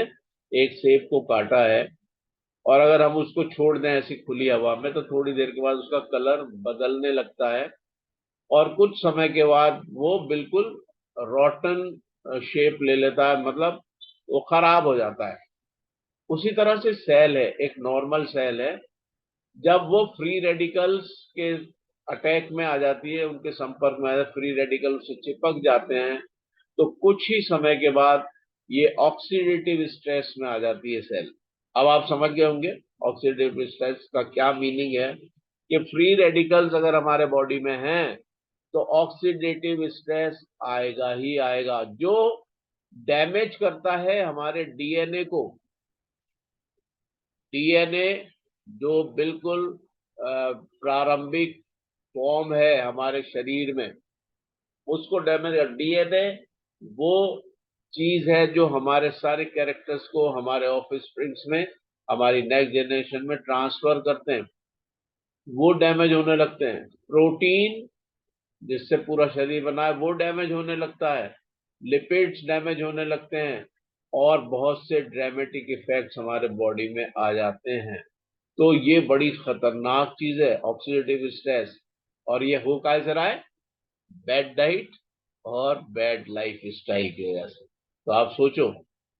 एक सेब को काटा है, और अगर हम उसको छोड़ दें ऐसी खुली हवा में, तो थोड़ी देर के बाद उसका कलर बदलने लगता है, और कुछ समय के बाद वो बिल्कुल रॉटन शेप ले लेता है, मतलब वो खराब हो जाता है। उसी तरह से सेल है, एक नॉर्मल सेल है, जब वो फ्री रेडिकल्स के अटैक में आ जाती है, उनके संपर्क में आ जाती है, फ्री रेडिकल से चिपक जाते हैं, तो कुछ ही समय के बाद ये ऑक्सीडेटिव स्ट्रेस में आ जाती है सेल। अब आप समझ गए होंगे ऑक्सीडेटिव स्ट्रेस का क्या मीनिंग है, कि फ्री रेडिकल्स अगर हमारे बॉडी में हैं, तो ऑक्सीडेटिव स्ट्रेस आएगा ही आएगा, जो डैमेज करता है हमारे डीएनए को। डीएनए जो बिल्कुल प्रारंभिक फॉर्म है हमारे शरीर में, उसको डैमेज। डीएनए वो चीज है जो हमारे सारे कैरेक्टर्स को हमारे ऑफिस स्प्रिंग्स में, हमारी नेक्स्ट जनरेशन में ट्रांसफर करते हैं, वो डैमेज होने लगते हैं। प्रोटीन जिससे पूरा शरीर बना है वो डैमेज होने लगता है, लिपिड्स डैमेज होने लगते हैं, और बहुत से ड्रामेटिक इफेक्ट्स हमारे बॉडी में आ जाते हैं। तो ये बड़ी खतरनाक चीज है ऑक्सीडेटिव स्ट्रेस। और ये हो क्या से रहा है? बैड डाइट और बैड लाइफ स्टाइल की वजह से। तो आप सोचो,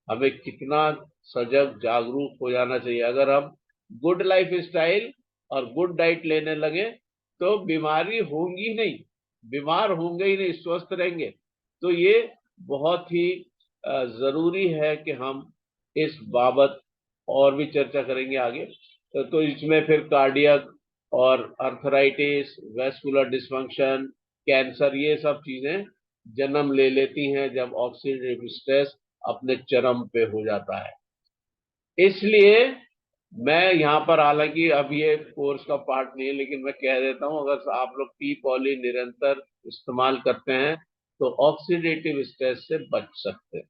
हमें कितना सजग, जागरूक हो जाना चाहिए। अगर हम गुड लाइफ स्टाइल और गुड डाइट लेने लगे, तो बीमारी होंगी नहीं, बीमार होंगे ही नहीं, स्वस्थ रहेंगे। तो ये बहुत ही जरूरी है कि हम इस बाबत और भी चर्चा करेंगे आगे। तो इसमें फिर कार्डियक और अर्थराइटिस, वेस्कुलर डिस्फंक्शन, कैंसर, ये सब चीजें जन्म ले लेती हैं जब ऑक्सीडेटिव स्ट्रेस अपने चरम पे हो जाता है। इसलिए मैं यहाँ पर, हालांकि अब ये कोर्स का पार्ट नहीं है, लेकिन मैं कह देता हूँ, अगर आप लोग टी पॉली निरंतर इस्तेमाल करते हैं, तो ऑक्सीडेटिव स्ट्रेस से बच सकते हैं।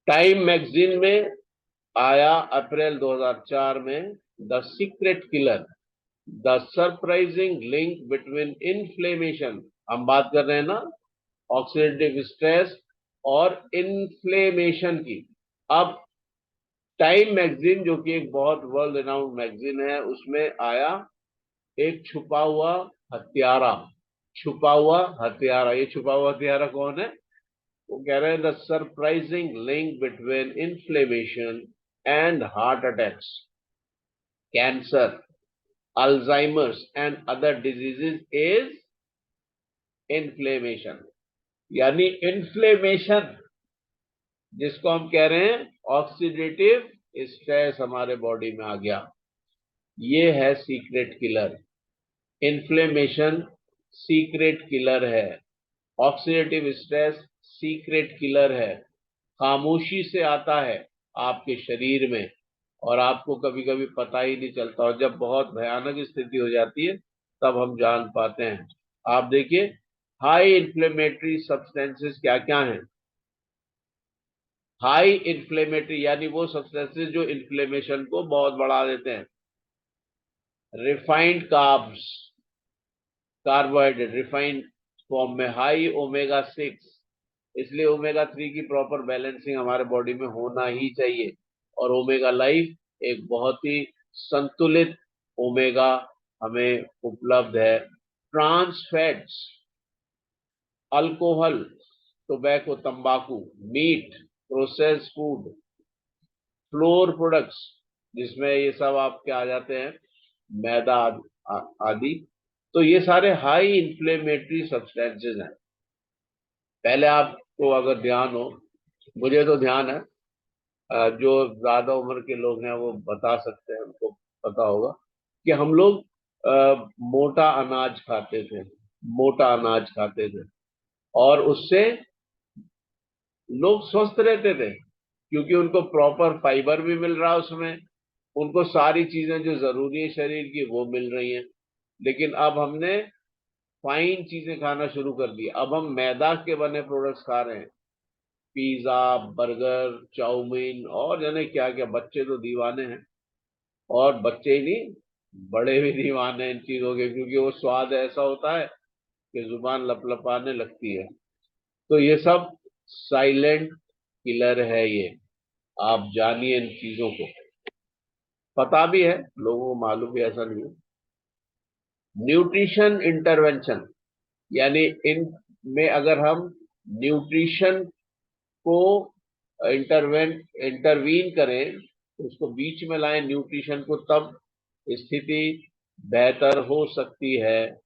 टाइम मैगजीन में आया अप्रैल 2004 में, the secret killer, the surprising link between inflammation. हम बात कर रहे हैं ना ऑक्सीडेटिव स्ट्रेस और इन्फ्लेमेशन की। अब टाइम मैगजीन, जो कि एक बहुत वर्ल्ड रिनाउंड मैगजीन है, उसमें आया एक छुपा हुआ हत्यारा। छुपा हुआ हत्यारा, ये छुपा हुआ हत्यारा कौन है? वो कह रहे हैं the surprising link between inflammation and heart attacks, cancer, Alzheimer's and other diseases is inflammation. यानी इन्फ्लेमेशन, जिसको हम कह रहे हैं ऑक्सीडेटिव स्ट्रेस, हमारे बॉडी में आ गया। ये है secret killer. Inflammation secret killer है, ऑक्सीडेटिव स्ट्रेस सीक्रेट किलर है। खामोशी से आता है आपके शरीर में, और आपको कभी कभी पता ही नहीं चलता, और जब बहुत भयानक स्थिति हो जाती है तब हम जान पाते हैं। आप देखिए, हाई इन्फ्लेमेटरी सब्सटेंसेस क्या क्या हैं। हाई इन्फ्लेमेटरी यानी वो सब्सटेंसेस जो इन्फ्लेमेशन को बहुत बढ़ा देते हैं। Refined carbs, carbohydrate refined form में, हाई ओमेगा 6, इसलिए ओमेगा 3 की प्रॉपर बैलेंसिंग हमारे बॉडी में होना ही चाहिए। और ओमेगा लाइफ एक बहुत ही संतुलित ओमेगा हमें उपलब्ध है। ट्रांस फैट्स, अल्कोहल, टोबैको तंबाकू, meat, processed food, flour products, जिसमें ये सब आपके आ जाते हैं, मैदा आदि। तो ये सारे हाई इन्फ्लेमेटरी सब्सटेंसेस हैं। पहले आपको अगर ध्यान हो, मुझे तो ध्यान है, जो ज्यादा उम्र के लोग हैं वो बता सकते हैं, उनको पता होगा कि हम लोग मोटा अनाज खाते थे, मोटा अनाज खाते थे, और उससे लोग स्वस्थ रहते थे, क्योंकि उनको प्रॉपर फाइबर भी मिल रहा है उसमें, उनको सारी चीजें जो जरूरी है शरीर की वो मिल रही हैं। लेकिन अब हमने फाइन चीजें खाना शुरू कर दी, अब हम मैदा के बने प्रोडक्ट्स खा रहे हैं, पिज्जा, बर्गर, चाउमीन, और जाने क्या क्या। बच्चे तो दीवाने हैं, और बच्चे ही नहीं, बड़े भी दीवाने हैं इन चीजों के, क्योंकि वो स्वाद ऐसा होता है कि जुबान लपलपाने लगती है। तो ये सब साइलेंट किलर है ये, आप जानिए इन चीजों को। पता भी है लोगों को, मालूम भी, ऐसा नहीं है। न्यूट्रिशन इंटरवेंशन, यानी इन में अगर हम न्यूट्रिशन को इंटरवीन करें, तो उसको बीच में लाएं न्यूट्रिशन को, तब स्थिति बेहतर हो सकती है।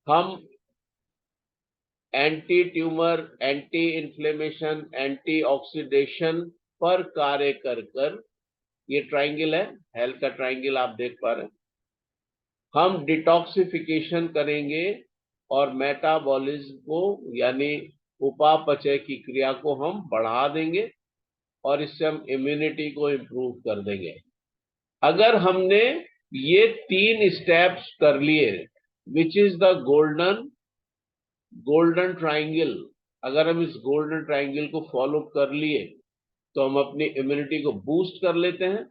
हम anti tumour, anti inflammation, anti oxidation पर कार्य कर कर, ये ट्राइंगल है, हेल्थ का ट्राइंगल आप देख पा रहे हैं। हम डिटॉक्सिफिकेशन करेंगे और मेटाबॉलिज्म को, यानी उपापचय की क्रिया को हम बढ़ा देंगे, और इससे हम इम्यूनिटी को इम्प्रूव कर देंगे। अगर हमने ये 3 स्टेप्स कर लिए, which is the golden golden triangle, अगर हम इस गोल्डन ट्राइंगल को फॉलो कर लिए, तो हम अपनी इम्यूनिटी को बूस्ट कर लेते हैं,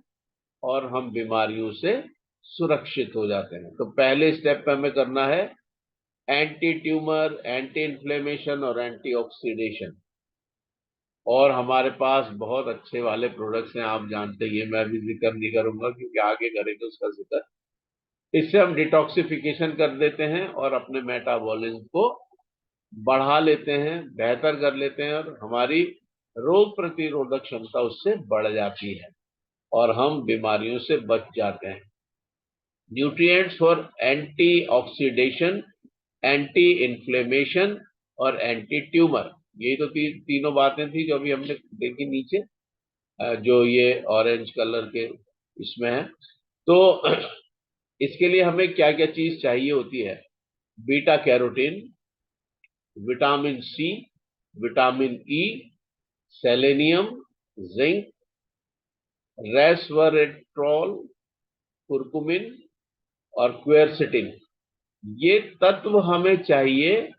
और हम बीमारियों से सुरक्षित हो जाते हैं। तो पहले स्टेप पे हमें करना है एंटी ट्यूमर, एंटी इन्फ्लेमेशन और एंटी ऑक्सीडेशन। और हमारे पास बहुत अच्छे वाले प्रोडक्ट्स हैं, आप जानते ही हैं, मैं भी जिक्र नहीं करूंगा क्योंकि आगे करेंगे उसका जिक्र। इससे हम डिटॉक्सिफिकेशन कर देते हैं और अपने मेटाबॉलिज्म को बढ़ा लेते हैं, बेहतर कर लेते हैं, और हमारी रोग प्रतिरोधक क्षमता उससे बढ़ जाती है, और हम बीमारियों से बच जाते हैं। Nutrients for anti oxidation, anti inflammation और एंटी ट्यूमर, यही तो तीनों बातें थी जो अभी हमने देखी नीचे, जो ये ऑरेंज कलर के इसमें है। तो इसके लिए हमें क्या क्या चीज चाहिए होती है? Beta carotene, vitamin C, vitamin E, selenium, zinc, resveratrol, curcumin और क्वेरसिटिन, ये तत्व हमें चाहिए।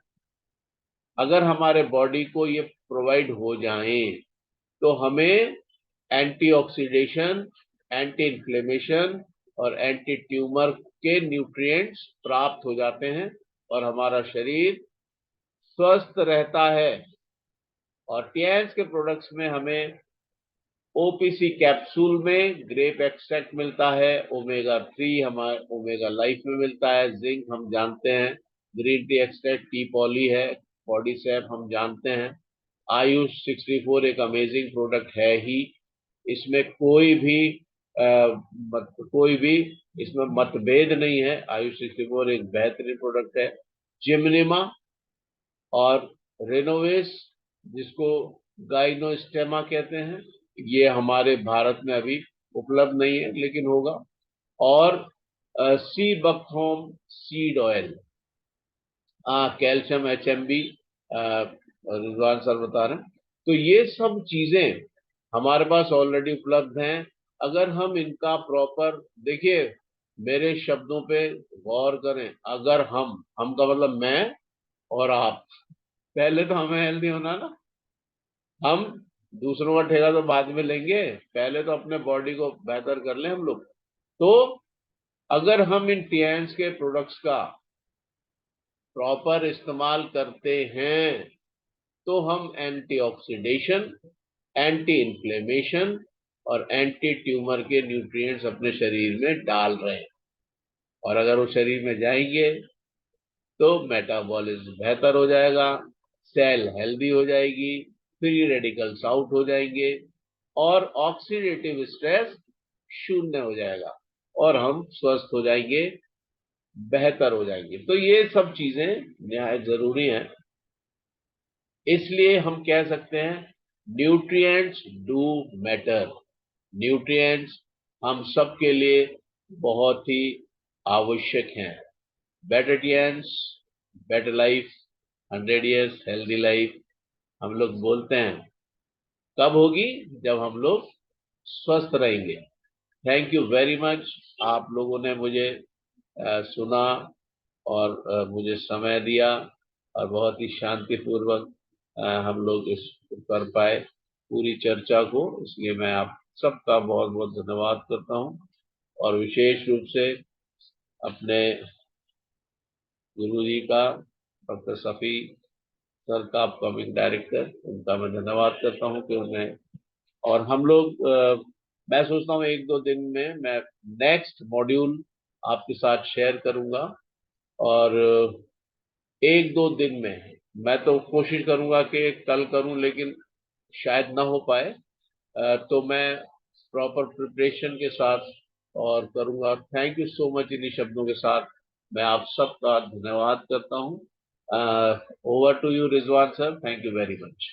अगर हमारे बॉडी को ये प्रोवाइड हो जाए, तो हमें एंटी ऑक्सीडेशन, एंटी इन्फ्लेमेशन और एंटी ट्यूमर के न्यूट्रिएंट्स प्राप्त हो जाते हैं, और हमारा शरीर स्वस्थ रहता है। और टीएनएस के प्रोडक्ट्स में हमें ओपीसी कैप्सूल में ग्रेप एक्सट्रैक्ट मिलता है, ओमेगा 3 हमारे ओमेगा लाइफ में मिलता है, जिंक हम जानते हैं, green tea extract T poly है, बॉडी सैप हम जानते हैं। आयुष 64 एक अमेजिंग प्रोडक्ट है ही, इसमें कोई भी इसमें मतभेद नहीं है। आयुष 64 एक बेहतरीन प्रोडक्ट है। जिमनिमा और रेनोवेस, जिसको गाइनोस्टेमा कहते हैं, ये हमारे भारत में अभी उपलब्ध नहीं है लेकिन होगा। और sea buckthorn seed oil, calcium HMB, Rizwan sir बता रहे हैं। तो ये सब चीजें हमारे पास ऑलरेडी उपलब्ध हैं। अगर हम इनका प्रॉपर, देखिए मेरे शब्दों पे गौर करें, अगर हम का मतलब मैं और आप, पहले तो हमें हेल्दी होना ना। हम दूसरों का ठेका तो बाद में लेंगे, पहले तो अपने बॉडी को बेहतर कर लें हम लोग। तो अगर हम इन टीएंस के प्रोडक्ट्स का प्रॉपर इस्तेमाल करते हैं तो हम एंटीऑक्सीडेशन, एंटी इन्फ्लेमेशन और एंटी ट्यूमर के न्यूट्रिएंट्स अपने शरीर में डाल रहे हैं। और अगर वो शरीर में जाएंगे तो मेटाबॉलिज्म बेहतर हो जाएगा, सेल हेल्दी हो जाएगी, फ्री रेडिकल्स आउट हो जाएंगे और ऑक्सीडेटिव स्ट्रेस शून्य हो जाएगा और हम स्वस्थ हो जाएंगे, बेहतर हो जाएंगे। तो ये सब चीजें निहायत जरूरी हैं। इसलिए हम कह सकते हैं न्यूट्रिएंट्स डू मैटर। न्यूट्रिएंट्स हम सबके लिए बहुत ही आवश्यक हैं। Better Tiens, better life, 100 years healthy life हम लोग बोलते हैं, कब होगी? जब हम लोग स्वस्थ रहेंगे। थैंक यू वेरी मच, आप लोगों ने मुझे सुना और मुझे समय दिया और बहुत ही शांतिपूर्वक हम लोग इस कर पाए पूरी चर्चा को। इसलिए मैं आप सबका बहुत बहुत धन्यवाद करता हूँ और विशेष रूप से अपने गुरु जी का, डॉक्टर शफी सर का, अपकमिंग डायरेक्टर, उनका मैं धन्यवाद करता हूँ कि उन्हें। और हम लोग मैं सोचता हूँ 1-2 दिन में मैं नेक्स्ट मॉड्यूल आपके साथ शेयर करूंगा। और 1-2 दिन में मैं तो कोशिश करूंगा कि कल करूं, लेकिन शायद ना हो पाए। तो मैं प्रॉपर प्रिपरेशन के साथ और करूंगा। Thank you so much. इन्हीं शब्दों के साथ मैं आप सबका धन्यवाद करता हूँ। Over to you Rizwan sir, thank you very much.